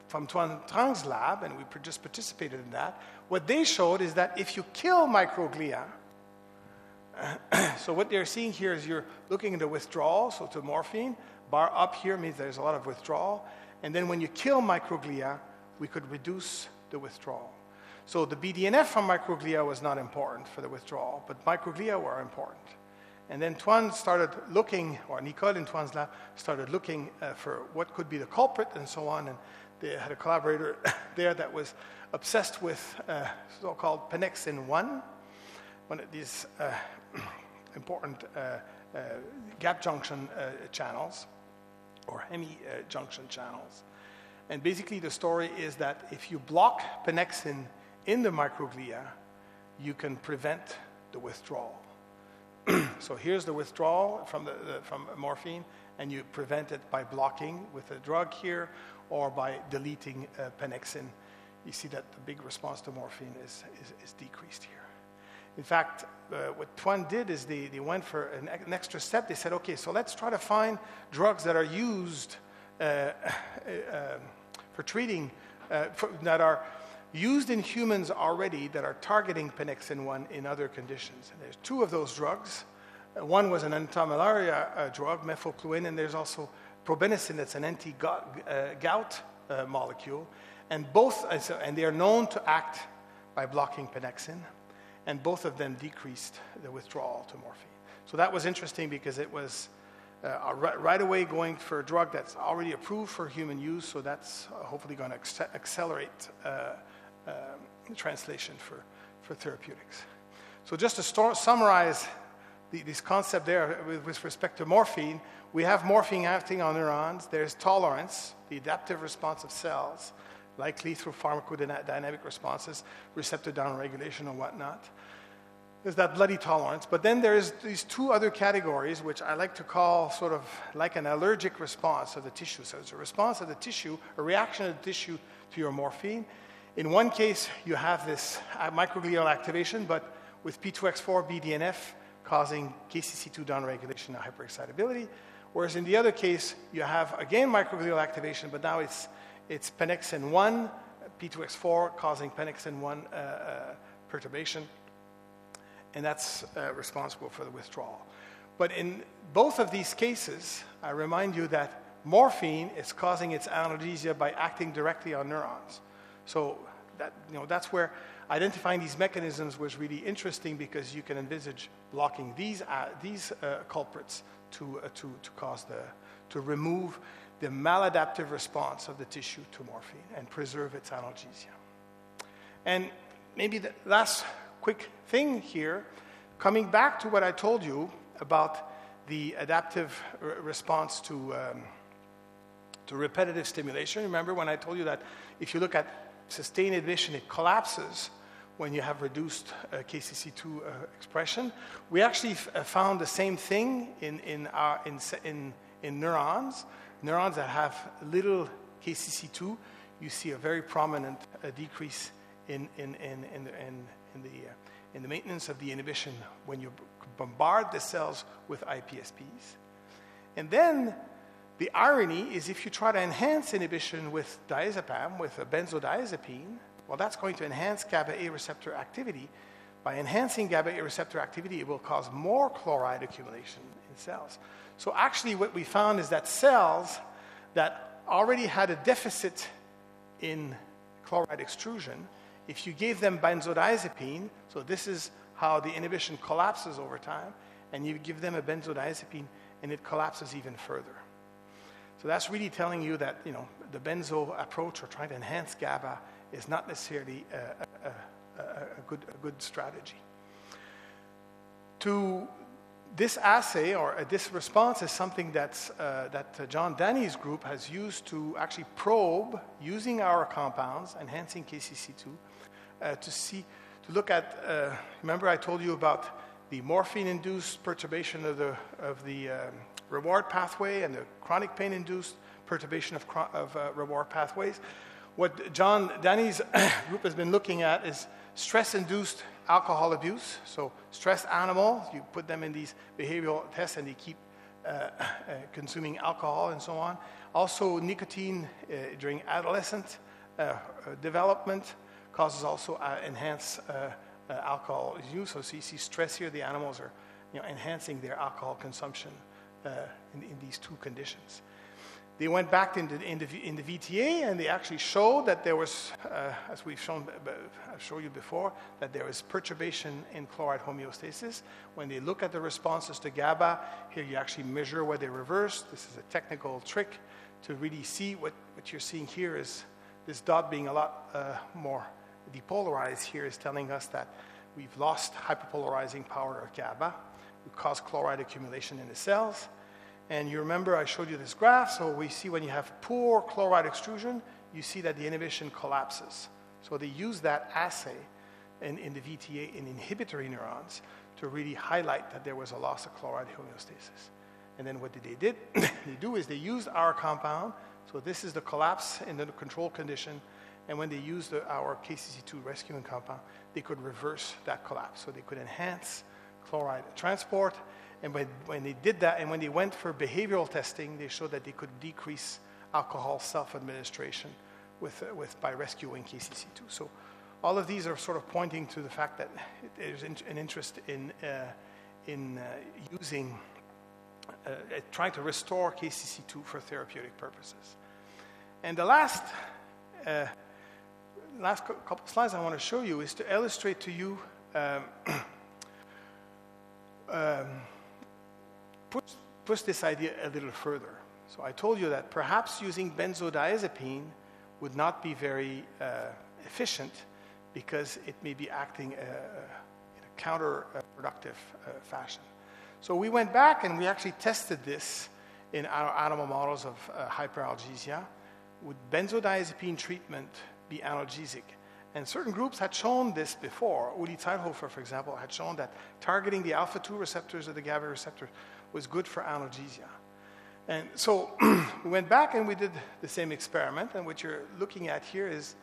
from Tuan Trang's lab, and we just participated in that, what they showed is that if you kill microglia, so what they're seeing here is you're looking at the withdrawal, so to morphine, bar up here means there's a lot of withdrawal, and then when you kill microglia, we could reduce the withdrawal. So the BDNF from microglia was not important for the withdrawal, but microglia were important. And then Tuan started looking, or Nicole in Tuan's lab started looking for what could be the culprit and so on, and they had a collaborator there that was obsessed with so-called pannexin 1, one of these important gap junction channels, or hemi-junction channels. And basically the story is that if you block pannexin in the microglia, you can prevent the withdrawal. So here's the withdrawal from morphine, and you prevent it by blocking with a drug here or by deleting pannexin. You see that the big response to morphine is decreased here. In fact, what Tuan did is they went for an extra step. They said, okay, so let's try to find drugs that are used for treating, that are used in humans already that are targeting pannexin 1 in other conditions. And there's two of those drugs. One was an anti-malaria drug, methylfluin, and there's also probenecin, that's an anti-gout molecule. And they are known to act by blocking pannexin, and both of them decreased the withdrawal to morphine. So that was interesting because it was right away going for a drug that's already approved for human use, so that's hopefully going to accelerate translation for therapeutics. So just to summarize this concept there with respect to morphine, we have morphine acting on neurons. There's tolerance, the adaptive response of cells, likely through pharmacodynamic responses, receptor downregulation and whatnot. There's that bloody tolerance. But then there's these two other categories, which I like to call sort of like an allergic response of the tissue. So it's a response of the tissue, a reaction of the tissue to your morphine. In one case, you have this microglial activation, but with P2X4 BDNF causing KCC2 downregulation and hyperexcitability. Whereas in the other case, you have, again, microglial activation, but now it's pannexin 1, P2X4 causing pannexin 1 perturbation, and that's responsible for the withdrawal. But in both of these cases, I remind you that morphine is causing its analgesia by acting directly on neurons. So that's where identifying these mechanisms was really interesting, because you can envisage blocking these culprits to remove the maladaptive response of the tissue to morphine and preserve its analgesia. And maybe the last quick thing here, coming back to what I told you about the adaptive response to repetitive stimulation. Remember when I told you that if you look at sustained inhibition, it collapses when you have reduced KCC2 expression. We actually found the same thing in neurons. Neurons that have little KCC2, you see a very prominent decrease in the maintenance of the inhibition when you bombard the cells with iPSPs. And then the irony is, if you try to enhance inhibition with diazepam, with a benzodiazepine, well, that's going to enhance GABA-A receptor activity. By enhancing GABA-A receptor activity, it will cause more chloride accumulation in cells. So actually what we found is that cells that already had a deficit in chloride extrusion, if you gave them benzodiazepine, so this is how the inhibition collapses over time, and you give them a benzodiazepine and it collapses even further. So that's really telling you that, the benzo approach, or trying to enhance GABA, is not necessarily a good strategy. This assay, or this response, is something that John Danny's group has used to actually probe, using our compounds, enhancing KCC2, to look at, remember I told you about the morphine-induced perturbation of the reward pathway and the chronic pain-induced perturbation of reward pathways. what Danny's group has been looking at is stress-induced alcohol abuse. So stressed animals, you put them in these behavioral tests and they keep consuming alcohol and so on. Also nicotine during adolescent development causes also enhanced alcohol use. So you see stress here, the animals are enhancing their alcohol consumption in these two conditions. They went back in the VTA and they actually showed that there was, as I've shown you before, that there is perturbation in chloride homeostasis. When they look at the responses to GABA, here you actually measure where they reverse. This is a technical trick to really see what you're seeing here is this dot being a lot more depolarized here is telling us that we've lost hyperpolarizing power of GABA, which cause chloride accumulation in the cells. And you remember I showed you this graph, so we see when you have poor chloride extrusion, you see that the inhibition collapses. So they use that assay in the VTA in inhibitory neurons to really highlight that there was a loss of chloride homeostasis. And then what they do is they used our compound, so this is the collapse in the control condition, and when they used our KCC2 rescuing compound, they could reverse that collapse. So they could enhance chloride transport. And when they did that, and when they went for behavioral testing, they showed that they could decrease alcohol self-administration by rescuing KCC2. So all of these are sort of pointing to the fact that there's an interest in trying to restore KCC2 for therapeutic purposes. And the last couple of slides I want to show you is to illustrate to you push this idea a little further. So I told you that perhaps using benzodiazepine would not be very efficient because it may be acting in a counterproductive fashion. So we went back and we actually tested this in our animal models of hyperalgesia. Would benzodiazepine treatment be analgesic? And certain groups had shown this before. Uli Zeithofer, for example, had shown that targeting the alpha-2 receptors of the GABA receptor was good for analgesia. And so we went back and we did the same experiment, and what you're looking at here is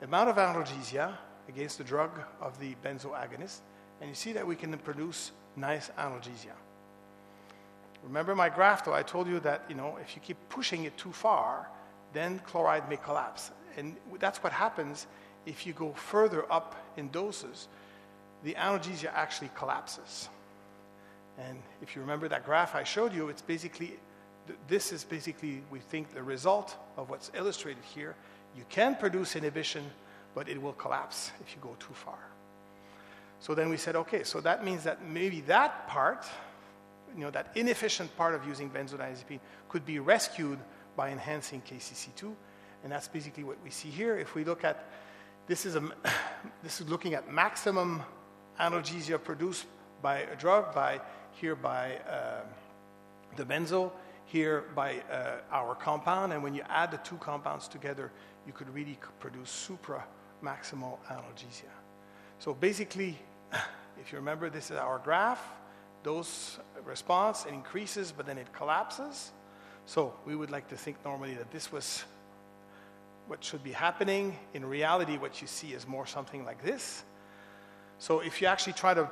the amount of analgesia against the drug of the benzoagonist, and you see that we can produce nice analgesia. Remember my graph, though, I told you that if you keep pushing it too far, then chloride may collapse. And that's what happens if you go further up in doses. The analgesia actually collapses. And if you remember that graph I showed you, this is basically, we think, the result of what's illustrated here. You can produce inhibition, but it will collapse if you go too far. So then we said, okay, so that means that maybe that part, that inefficient part of using benzodiazepine could be rescued by enhancing KCC2. And that's basically what we see here. If we look at, this is looking at maximum analgesia produced by a drug, by the benzo, here by our compound, and when you add the two compounds together, you could really produce supra-maximal analgesia. So basically, if you remember, this is our graph. Dose response, it increases, but then it collapses. So we would like to think normally that this was what should be happening. In reality, what you see is more something like this. So if you actually try to,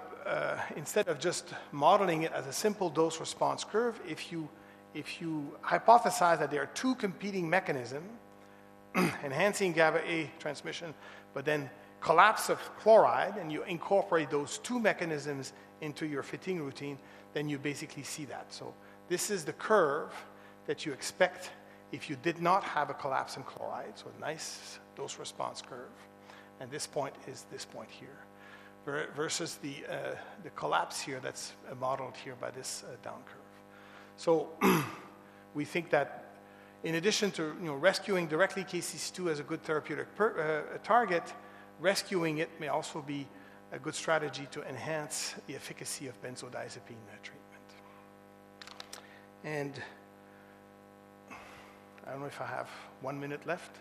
instead of just modeling it as a simple dose response curve, if you hypothesize that there are two competing mechanisms, enhancing GABA-A transmission, but then collapse of chloride, and you incorporate those two mechanisms into your fitting routine, then you basically see that. So this is the curve that you expect if you did not have a collapse in chloride, so a nice dose response curve. And this point is this point here, versus the collapse here that's modeled here by this down curve. So we think that in addition to rescuing directly KCC2 as a good therapeutic target, rescuing it may also be a good strategy to enhance the efficacy of benzodiazepine treatment. And I don't know if I have 1 minute left.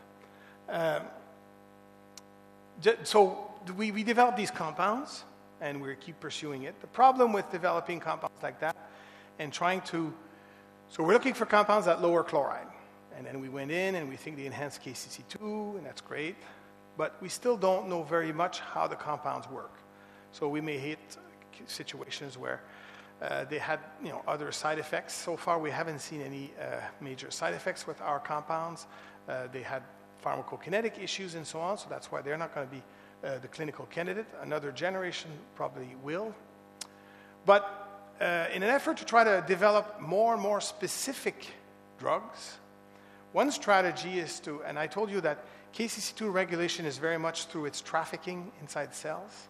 So we developed these compounds, and we keep pursuing it. The problem with developing compounds like that and so we're looking for compounds that lower chloride. And then we went in and we think they enhance KCC2, and that's great. But we still don't know very much how the compounds work. So we may hit situations where they had other side effects. So far, we haven't seen any major side effects with our compounds. They had pharmacokinetic issues and so on, so that's why they're not going to be the clinical candidate. Another generation probably will. But in an effort to try to develop more and more specific drugs, one strategy is to, and I told you that KCC2 regulation is very much through its trafficking inside cells.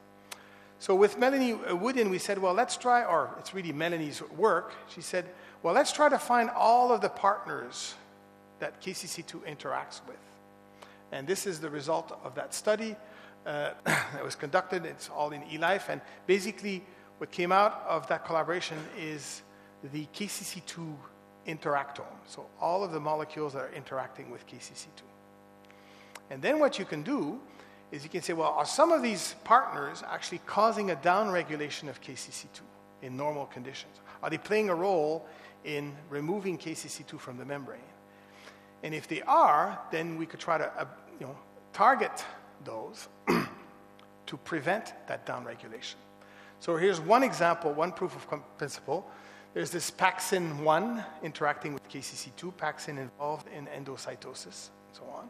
So with Melanie Woodin, we said, well, let's try, or it's really Melanie's work. She said, well, let's try to find all of the partners that KCC2 interacts with. And this is the result of that study that was conducted. It's all in eLife. And basically, what came out of that collaboration is the KCC2 interactome. So all of the molecules that are interacting with KCC2. And then what you can do is you can say, well, are some of these partners actually causing a downregulation of KCC2 in normal conditions? Are they playing a role in removing KCC2 from the membrane? And if they are, then we could try to target those to prevent that downregulation. So here's one example, one proof of principle. There's this Paxin-1 interacting with KCC2, Paxin involved in endocytosis, and so on.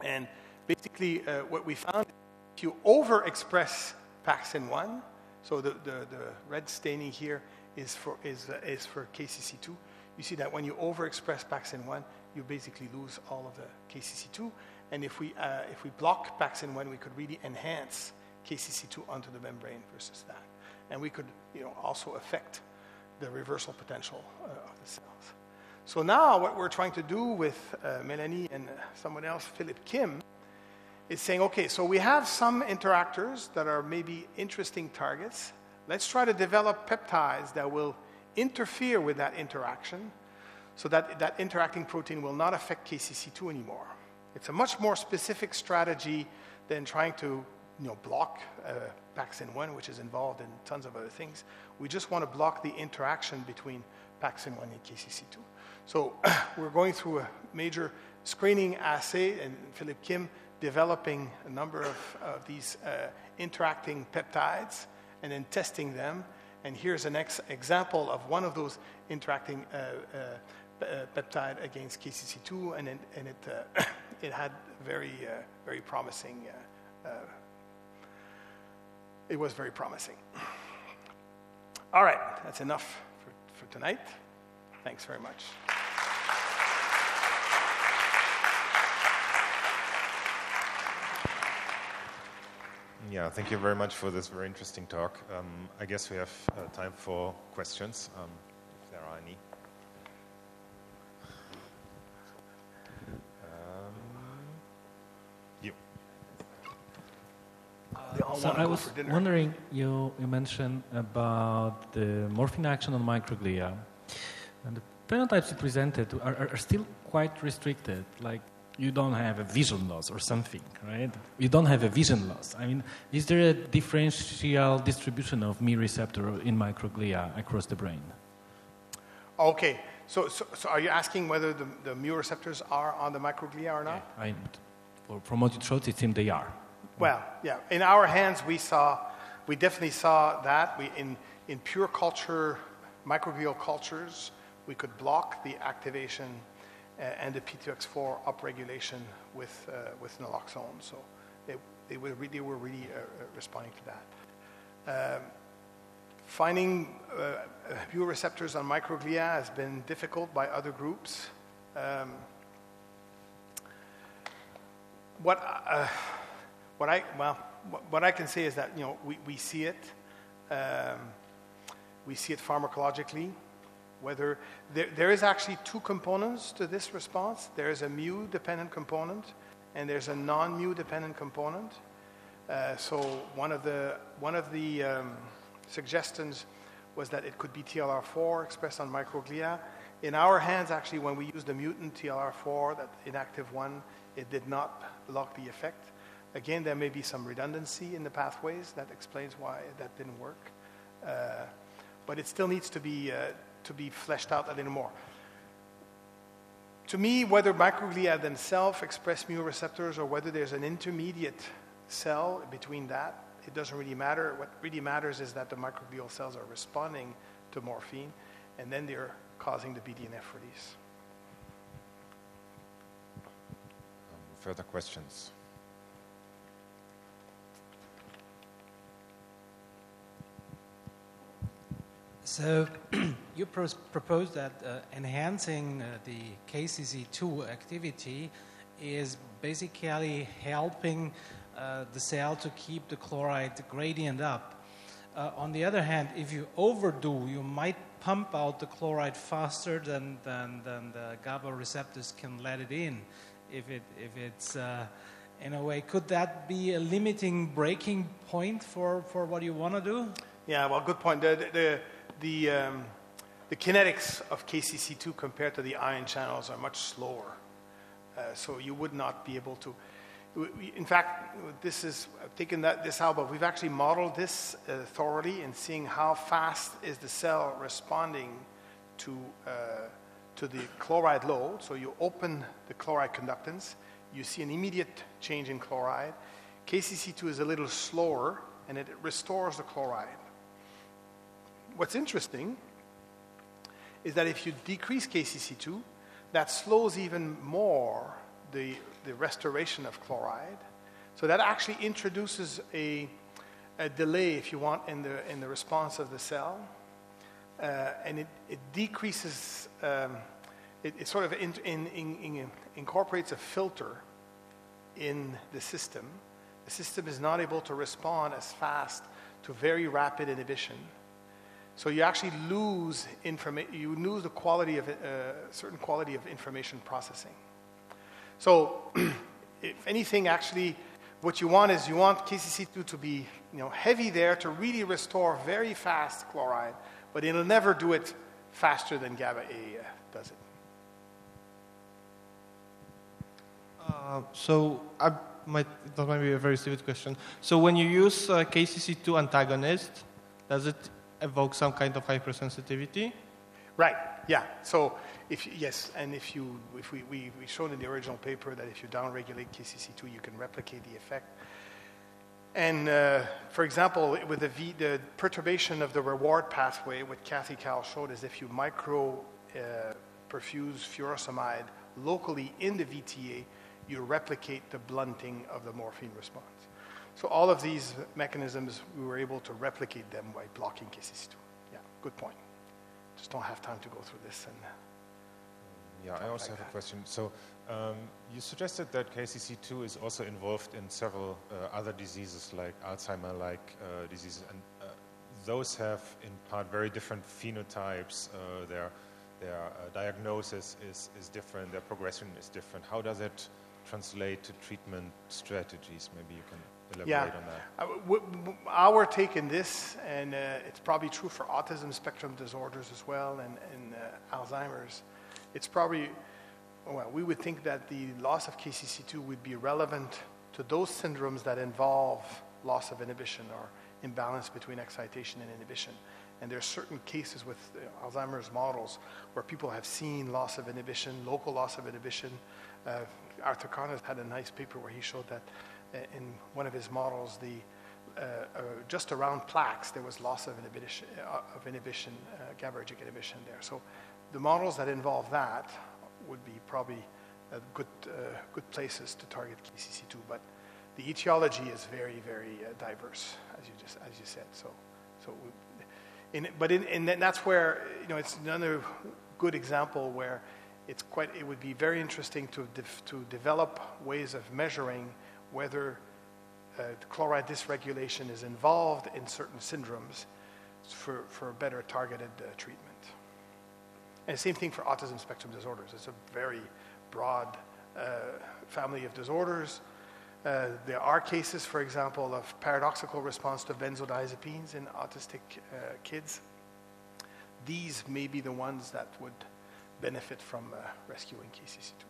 And basically, what we found, if you overexpress Paxin-1, so the red staining here is for KCC2. You see that when you overexpress Paxin-1, you basically lose all of the KCC2. And if we block Paxin-1, we could really enhance KCC2 onto the membrane versus that. And we could also affect the reversal potential of the cells. So now what we're trying to do with Melanie and someone else, Philip Kim, is saying, okay, so we have some interactors that are maybe interesting targets. Let's try to develop peptides that will interfere with that interaction so that that interacting protein will not affect KCC2 anymore. It's a much more specific strategy than trying to block Paxin-1, which is involved in tons of other things. We just want to block the interaction between Paxin-1 and KCC2. So we're going through a major screening assay, and Philip Kim developing a number of these interacting peptides and then testing them. And here's an example of one of those interacting peptide against KCC2, and it had very promising. It was very promising. All right, that's enough for tonight. Thanks very much. Yeah, thank you very much for this very interesting talk. I guess we have time for questions, if there are any. You. So I was wondering, you mentioned about the morphine action on microglia, and the phenotypes you presented are still quite restricted, like you don't have a vision loss or something, right? You don't have a vision loss. I mean, is there a differential distribution of ME receptor in microglia across the brain? Okay, so are you asking whether the mu receptors are on the microglia or not? Yeah, from what you showed, it seemed they are. Well, yeah. In our hands, we definitely saw that. In pure culture, microglial cultures, we could block the activation and the P2X4 upregulation with naloxone. So they were really responding to that. Finding mu receptors on microglia has been difficult by other groups. What I can say is that we see it. We see it pharmacologically. Whether there is actually two components to this response. There is a mu-dependent component, and there's a non-mu-dependent component. So one of the suggestions was that it could be TLR4 expressed on microglia. In our hands, actually, when we used the mutant TLR4, that inactive one, it did not block the effect. Again, there may be some redundancy in the pathways that explains why that didn't work. But it still needs to be fleshed out a little more. to me, whether microglia themselves express mu receptors or whether there's an intermediate cell between that, it doesn't really matter. What really matters is that the microglial cells are responding to morphine, and then they're causing the BDNF release. Further questions? So you propose that enhancing the KCC2 activity is basically helping the cell to keep the chloride gradient up. On the other hand, if you overdo, you might pump out the chloride faster than the GABA receptors can let it in. If it's in a way, could that be a limiting breaking point for what you want to do? Yeah, well, good point. The kinetics of KCC2 compared to the ion channels are much slower. So you would not be able to. In fact, this is taken this out, but we've actually modeled this thoroughly and seeing how fast is the cell responding to the chloride load. So you open the chloride conductance, you see an immediate change in chloride. KCC2 is a little slower, and it restores the chloride. What's interesting is that if you decrease KCC2, that slows even more the restoration of chloride. So that actually introduces a delay, if you want, in the response of the cell. And it decreases, it sort of incorporates a filter in the system. The system is not able to respond as fast to very rapid inhibition. So you actually lose you lose the quality of certain quality of information processing. So, if anything, actually, what you want is KCC2 to be, heavy there to really restore very fast chloride, but it'll never do it faster than GABA A does it. That might be a very stupid question. So when you use KCC2 antagonist, does it evoke some kind of hypersensitivity? Right. Yeah. So we showed in the original paper that if you downregulate KCC2, you can replicate the effect. And for example, with the perturbation of the reward pathway, what Kathy Cal showed is if you perfuse furosemide locally in the VTA, you replicate the blunting of the morphine response. So all of these mechanisms, we were able to replicate them by blocking KCC2. Yeah, good point. Just don't have time to go through this. I also have a question. So you suggested that KCC2 is also involved in several other diseases like Alzheimer-like diseases, and those have in part very different phenotypes. Their diagnosis is different, their progression is different. How does it translate to treatment strategies? Maybe you can elaborate on that. Our take in this, and it's probably true for autism spectrum disorders as well, and Alzheimer's, it's probably, we would think that the loss of KCC2 would be relevant to those syndromes that involve loss of inhibition or imbalance between excitation and inhibition. And there are certain cases with Alzheimer's models where people have seen loss of inhibition, local loss of inhibition. Arthur Connors had a nice paper where he showed that in one of his models, just around plaques, there was loss of inhibition, GABAergic inhibition there. So the models that involve that would be probably good places to target KCC2. But the etiology is very, very diverse, as you said. And that's where it's another good example where it would be very interesting to develop ways of measuring whether chloride dysregulation is involved in certain syndromes for better targeted treatment. And same thing for autism spectrum disorders. It's a very broad family of disorders. There are cases, for example, of paradoxical response to benzodiazepines in autistic kids. These may be the ones that would benefit from rescuing KCC2.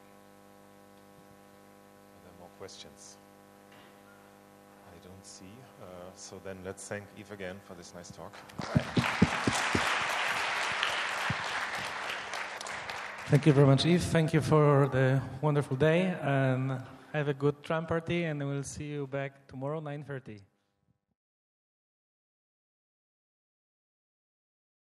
Are there more questions? I don't see. So then let's thank Yves again for this nice talk. Thank you very much, Yves. Thank you for the wonderful day, and have a good tram party, and we'll see you back tomorrow, 9:30.